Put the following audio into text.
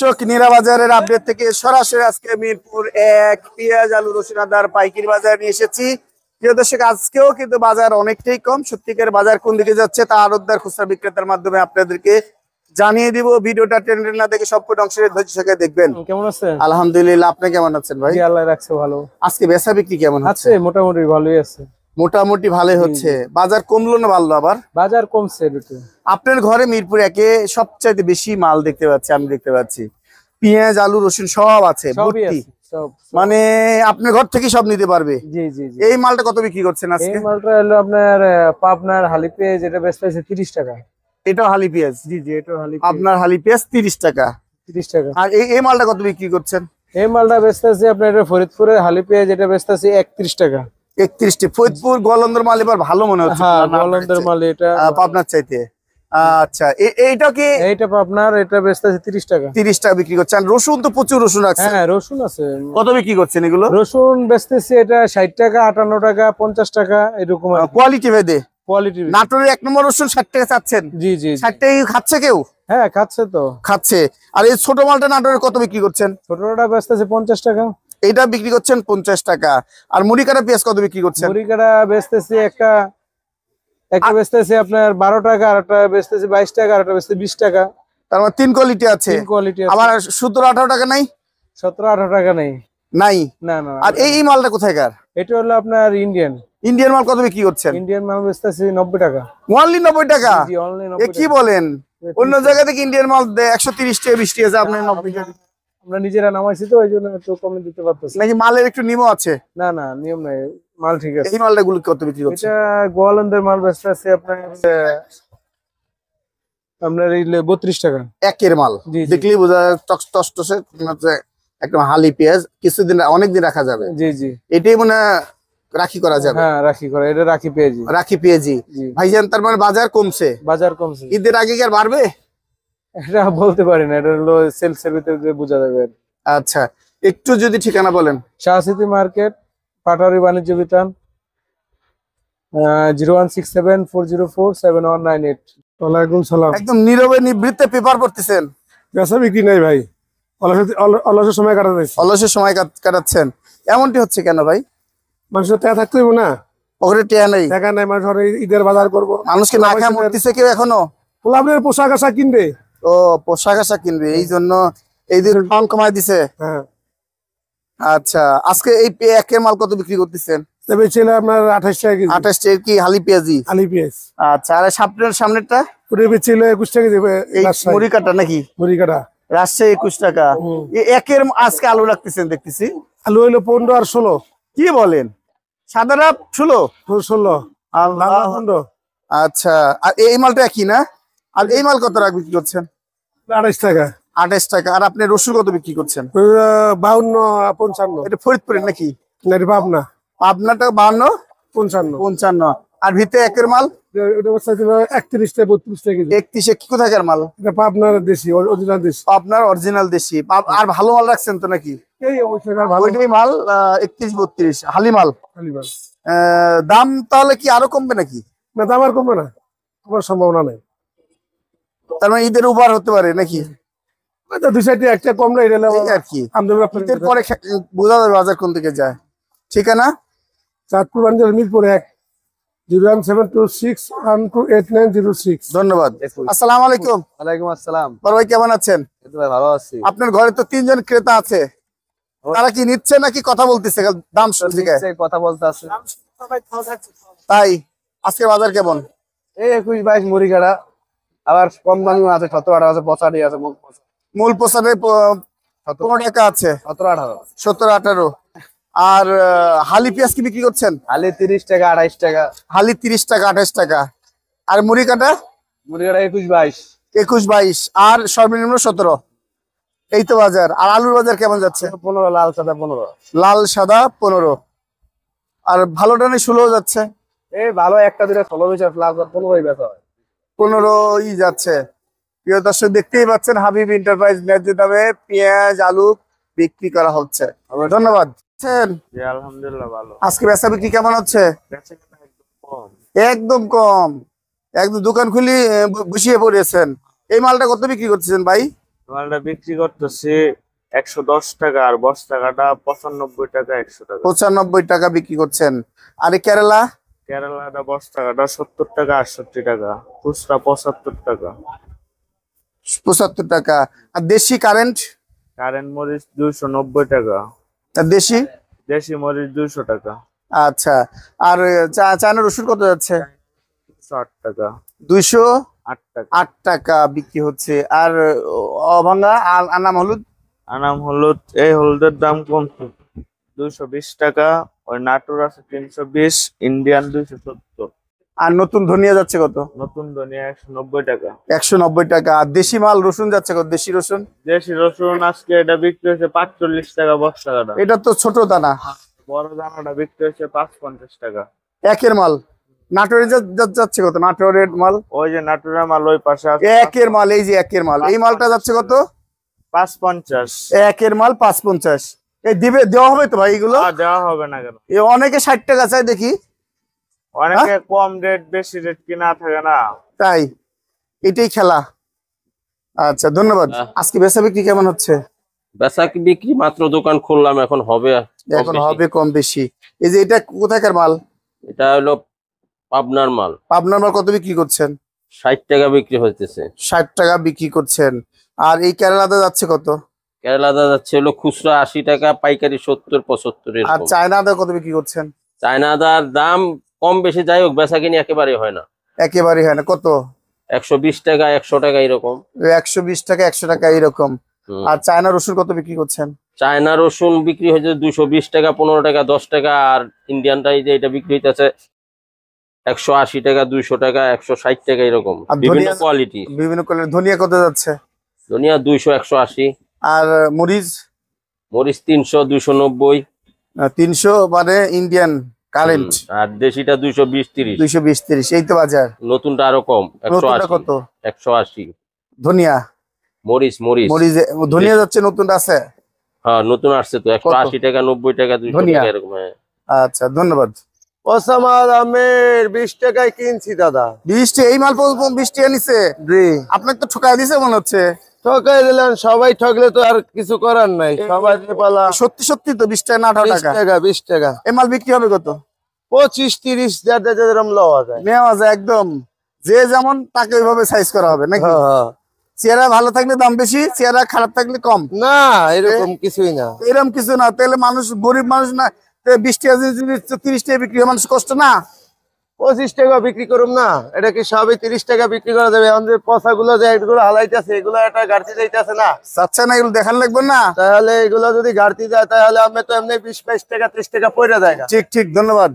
দর্শক নীরা বাজারের আপডেট থেকে সরাসরি আজকে মিরপুর ১ পেঁয়াজ আলু রসুন আদার পাইকারি বাজার নিয়ে এসেছি। প্রিয় দর্শক, আজকেও কিন্তু বাজার অনেকটাই কম। সত্যিকার বাজার কোন দিকে যাচ্ছে তা আড়তদার খুচরা বিক্রেতার মাধ্যমে আপনাদেরকে জানিয়ে দিব। ভিডিওটা টেনে না দেখে সম্পূর্ণ অংশের ধৈর্য সহকারে দেখবেন। কেমন আছেন? আলহামদুলিল্লাহ, আপনি কেমন আছেন ভাই? জি, আল্লাহ রাখছে ভালো। আজকে বেচা বিক্রি কেমন আছে? মোটামুটি ভালোই আছে। মোটামুটি ভালোই হচ্ছে। বাজার কমলো না বাড়লো? আবার বাজার কমছে একটু। আপনার ঘরে মিরপুর ১-এ সবচাইতে বেশি মাল দেখতে পাচ্ছি, আমি দেখতে পাচ্ছি পেঁয়াজ আলু রসুন সব আছে ভর্তি। মানে আপনার ঘর থেকে সব নিতে পারবে। জি জি জি। এই মালটা কত বিক্রি করছেন আজকে? এই মালটা হলো আপনার পাবনার হালি পেঁয়াজ, এটা বেচতে আছে 30 টাকা। এটাও হালি পেঁয়াজ? জি জি, এটাও হালি। আপনার হালি পেঁয়াজ 30 টাকা। 30 টাকা। আর এই মালটা কত বিক্রি করছেন? এই মালটা বেচতে আছে আপনার এটা ফরিদপুরের হালি পেঁয়াজ, এটা বেচতে আছে 31 টাকা। 31টি। ফরিদপুর গোয়ালন্দার মাল এবার ভালো মনে হচ্ছে। হ্যাঁ, গোয়ালন্দার মাল এটা পাবনার চাইতে। আচ্ছা, এইটা কি? এইটা আপনার এটা বেচতে আছে 30 টাকা। 30 টাকা বিক্রি করছেন। রসুন তো প্রচুর রসুন আছে। হ্যাঁ, রসুন আছে। কত বিক্রি করছেন এগুলো? রসুন বেচতেছি এটা 60 টাকা, 58 টাকা, 50 টাকা এরকম। কোয়ালিটি ভেদে? কোয়ালিটি। নাটোরের ১ নম্বর রসুন 60 টাকা চাচ্ছেন? জি জি। 60 টাকা খাচ্ছে কেউ? হ্যাঁ, খাচ্ছে তো। খাচ্ছে। আর এই ছোট মালটা নাটোরে কত বিক্রি করছেন? ছোটটা বেচতেছে 50 টাকা। এইটা বিক্রি করছেন 50 টাকা। আর মুড়ি কাটা পেঁয়াজ কত বিক্রি করছেন? মুড়ি কাটা বেচতেছি একটা বেচতেছি আপনার 12 টাকা, আর একটা বেচতেছি 22 টাকা, আর একটা বেচতেছি 20 টাকা। তার মানে 3 কোয়ালিটি আছে। 3 কোয়ালিটি আছে। আবার 17-18 টাকা নাই? 17-18 টাকা নেই। নাই? না না। আর এই মালটা কোথায়কার? এটা হলো আপনার ইন্ডিয়ান। ইন্ডিয়ান মাল কত বিক্রি করছেন? ইন্ডিয়ান মাল বেচতেছি 90 টাকা। অনলি 90 টাকা? জি, অনলি এ 90 কি টাকা। বলেন? অন্য জায়গা থেকে ইন্ডিয়ান মাল 130 টাকা 20 টাকা আছে, আপনি 90 টাকা? আমরা নিজেরা নামাইছি তো, এই জন্য একটু কমে দিতে পারতেছি। নাকি মালের একটু নিয়ম আছে? না না, নিয়ম নাই, মাল ঠিক আছে। এই মালটা গুলো কত বিক্রি করছেন? এটা গোয়ালন্দের মাল বেচতেছি আপনার এই 32 টাকা। একের মাল দেখলেই বোঝা যায় টসটসে একদম হালি পেঁয়াজ। কিছুদিন অনেকদিন রাখা যাবে। জি জি। এটাই মনে রাখি করা যাবে। হ্যাঁ, রাখি করা, এটা রাখি পেঁয়াজি। রাখি পেঁয়াজি। ভাইজান, তার মানে বাজার কমছে? বাজার কমছে। ঈদের আগে কি আর বাড়বে? এটা বলতে পারি না, এটা হলো সেলসের ভিতরে বোঝা যাবে। আচ্ছা, একটু যদি ঠিকানা বলেন। শাহসিতি মার্কেট, পাটারি বাণিজ্য বিতান, 01674047198। ওয়ালাইকুম সালাম। একদম নীরবে নিবৃত্তে পেপার পড়তেছেন? বেচা বিক্রি নাই ভাই, অলসের সময় কাটাচ্ছি। অলসের সময় কাটাচ্ছেন? এমনটি হচ্ছে কেন ভাই? মানুষের টাকা থাকতে হইব না? ওখানে টিয়া নেই? টাকা নাই, মানুষ ঈদের বাজার করবো। মানুষকে না খায় মরতেছে কেউ এখনো? আপনার পোশাক আশাক কিনবে। ও, পোশাক আশাক কিনবে, এই জন্য এই দিন দাম কমায় দিছে। হ্যাঁ। আচ্ছা, আজকে এই একের মাল কত বিক্রি করতেছেন? আপনার 28 টাকা কেজি। 28 টাকা কি হালি পেঁয়াজি? হালি পেঁয়াজ। আচ্ছা, আর সামনেরটা? ওটা বেচছিল 21 টাকা দেবে। এই মুড়ি কাটা নাকি? মুড়ি কাটা রাজশাহী 21 টাকা। একের আজকে আলু রাখতেছেন দেখতেছি। আলু হইলো 15 আর 16। কি বলেন? সাদারা 16? আচ্ছা, আর এই মালটা একই না? আর এই মাল কত টাকা বিক্রি করছেন? 28 টাকা। 28 টাকা। আর আপনি রসুন কত বিক্রি করছেন? 52 55। এটা ফরিদপুরের নাকি? পাবনা। আপনারটা 52 55। আর ভিতরে একের মাল? 31 টাকা 32 টাকা কেজি। 31 কি কোথাকার মাল? এটা পাবনার দেশি, অরিজিনাল দেশি। আপনার অরিজিনাল দেশি। আর ভালো মাল রাখছেন তো নাকি? এই অবশ্যই ভালো। ওইটাই মাল 31 32 হালি মাল। দাম তাহলে কি আরো কমবে নাকি? না, দাম আর কমবে না, তোমার সম্ভাবনা নেই। তার মানে ঈদের উপহার হতে পারে নাকি? দুই সাইডে একটা কম না, এটা আর কি ঈদের পরে বোঝা যাবে বাজার কোন দিকে যায়। ঠিকানা? চাঁদপুর বাণিজ্য মিরপুর 1, 01726128906। ধন্যবাদ। আসসালামু আলাইকুম। ওয়ালাইকুম আসসালাম। বড় ভাই, কেমন আছেন? এই তো ভাই, ভালো আছি। আপনার ঘরে তো 3 জন ক্রেতা আছে, তারা কি নিচ্ছে নাকি কথা বলতেছে? দাম শুনছে, কথা বলতে আছে। তাই আজকে বাজার কেমন? এই 21-22 মুড়ি কাটা, আবার কম দামি আছে 17-18 আছে, 85 আছে। মূল পোশাকে 15 টাকা আছে, 17-18। আর হালি পেঁয়াজ কি বিক্রি করছেন? হালি 30 টাকা 28 টাকা। হালি 30 টাকা 28 টাকা। আর মুড়ি কাটা? 21-22। আর সর্বনিম্ন 17। এই তো বাজার। আর আলুর বাজার কেমন যাচ্ছে? 15, লাল সাদা 15। লাল সাদা 15। আর ভালোটা নেই 16 যাচ্ছে। এই ভালো একটা দুটা 16 বেচা, লাল 15 বেচা হয়। 15 যাচ্ছে। প্রিয় দর্শক, দেখতেই পাচ্ছেন হাবিব এন্টারপ্রাইজ ন্যায্য দামে পেঁয়াজ আলু বিক্রি করা হচ্ছে। ধন্যবাদ। আলহামদুলিল্লাহ ভালো। আজকে বেচা বিক্রি কেমন হচ্ছে? একদম কম। একদম দোকান খুলি বসিয়ে পড়েছেন। এই মালটা কত বিক্রি করতেছেন ভাই? মালটা বিক্রি করতেছি 110 টাকা, আর বস্তা কাটা 95 টাকা, 100 টাকা। 95 টাকা বিক্রি করছেন। আর এই কেরালা? কেরালাটা বস্তা কাটা 70 টাকা, 68 টাকা, খুচরা 75 টাকা। 75 টাকা। আর দেশি কারেন্ট? কারেন্ট মরিচ 290 টাকা। আর দেশি? দেশি মরিচ 200 টাকা। আচ্ছা। আর চায়না রসুন কত যাচ্ছে? 208 টাকা। 208 8 টাকা। টাকা বিক্রি হচ্ছে। আর অভাঙ্গা আনাম হলুদ? আনাম হলুদ, এই হলুদের দাম কমছে 220 টাকা। ওই নাটোর আছে 320, ইন্ডিয়ান 270। আর নতুন ধনিয়া যাচ্ছে কত? নতুন ধনিয়া 190 টাকা। 190 টাকা। আর দেশি মাল রসুন যাচ্ছে কত? দেশি রসুন? দেশি রসুন আজকে এটা বিক্রি হয়েছে 45 টাকা বস্তা কাটা। এটা তো ছোট দানা। বড় দানাটা বিক্রি হয়েছে 550 টাকা। একের মাল নাটোরে যাচ্ছে কত? নাটোরের মাল? ওই যে নাটোরের মাল ওই পাশে আছে। একের মাল, এই যে একের মাল, এই মালটা যাচ্ছে কত? 550। একের মাল 550। এই দেওয়া হবে তো ভাই এগুলো? দেওয়া হবে না কেন? অনেকে 60 টাকা চাই দেখি। অনেকে কম রেট বেশি রেট কিনা থাকে না। তাই এটাই খেলা। আচ্ছা, ধন্যবাদ। আজকে বেচা বিক্রি কেমন হচ্ছে? বেচা কি বিক্রি মাত্র দোকান খুললাম, এখন হবে কম এখন বেশি। হবে কম বেশি। এই যে এটা কোথাকার মাল? এটা হলো পাবনার মাল। পাবনার মাল কত বিক্রি করছেন? 60 টাকা বিক্রি হইতেছে। 60 টাকা বিক্রি করছেন। আর এই কেরালাতে যাচ্ছে কত? কেরালাতে যাচ্ছে হলো খুচরা 80 টাকা, পাইকারি 70-75 আর এরকম। চায়নাতে কত বিক্রি করছেন? চায়না আদার দাম কম বেশি যাই হোক, বেচা কিনি একেবারে হয় না। একেবারে হয় না। কত? 120 টাকা, 100 টাকা এরকম। 120 টাকা, 100 টাকা এরকম। হুম। আর চায়না রসুন কত বিক্রি করছেন? চায়না রসুন বিক্রি হয়েছে 220 টাকা, 15 টাকা, 10 টাকা। আর ইন্ডিয়ানটা এই যে এটা বিক্রি হইতেছে 180 টাকা, 200 টাকা, 160 টাকা এরকম। আর বিভিন্ন ধনিয়া? কোয়ালিটি। বিভিন্ন কোয়ালিটির ধনিয়া কত যাচ্ছে? ধনিয়া 200, 180। আর মরিচ? মরিচ 300, 290। 300 মানে ইন্ডিয়ান কারেন্ট। আর দেশিটা 220-30। 220-30 এই তো বাজার। নতুনটা আরো কম, নতুনটা 180। কত? 180। ধনিয়া? মরিচ মরিচ মরিচ ধনিয়া যাচ্ছে, নতুনটা আছে? হ্যাঁ, নতুন আসছে তো। 180 টাকা, 90 টাকা, 200 ধনিয়া? টাকা এরকম। হ্যাঁ। আচ্ছা, ধন্যবাদ। ওসামাদ আহমেদ 20 টাকায় কিনছি দাদা। 20 এই মাল 20 টাকা নিছে? জি, আপনাকে তো ঠকাই দিছে মনে হচ্ছে। ঠকাই দিলেন। সবাই ঠকলে তো আর কিছু করার নাই, সবাই পালা। সত্যি সত্যি তো 20 টাকা না 18 20 টাকা? টাকা, 20 টাকা। এই মাল বিক্রি হবে কত? 25-30 যেরকম লওয়া যায়। নেওয়া যায় একদম। যে যেমন তাকে ওইভাবে সাইজ করা হবে নাকি? হ্যাঁ, হ্যাঁ। চেহারা ভালো থাকলে দাম বেশি, চেহারা খারাপ থাকলে কম। না, এরকম কিছুই না। এরকম কিছু না। তাহলে মানুষ গরিব মানুষ না, 20 টাকা যদি 30 টাকা বিক্রি হয়, মানুষ কষ্ট না? 25 টাকা বিক্রি করুম না? এটা কি সবই 30 টাকা বিক্রি করা যাবে? আমাদের পচা গুলো যে এগুলো হালাইতেছে, এগুলো একটা ঘাটতি যাইতেছে না। চাচ্ছে না এগুলো দেখান লাগবে না? তাহলে এগুলো যদি ঘাটতি যায় তাহলে আমি তো এমনি 20-22 টাকা 30 টাকা পড়ে যায়। ঠিক ঠিক, ধন্যবাদ।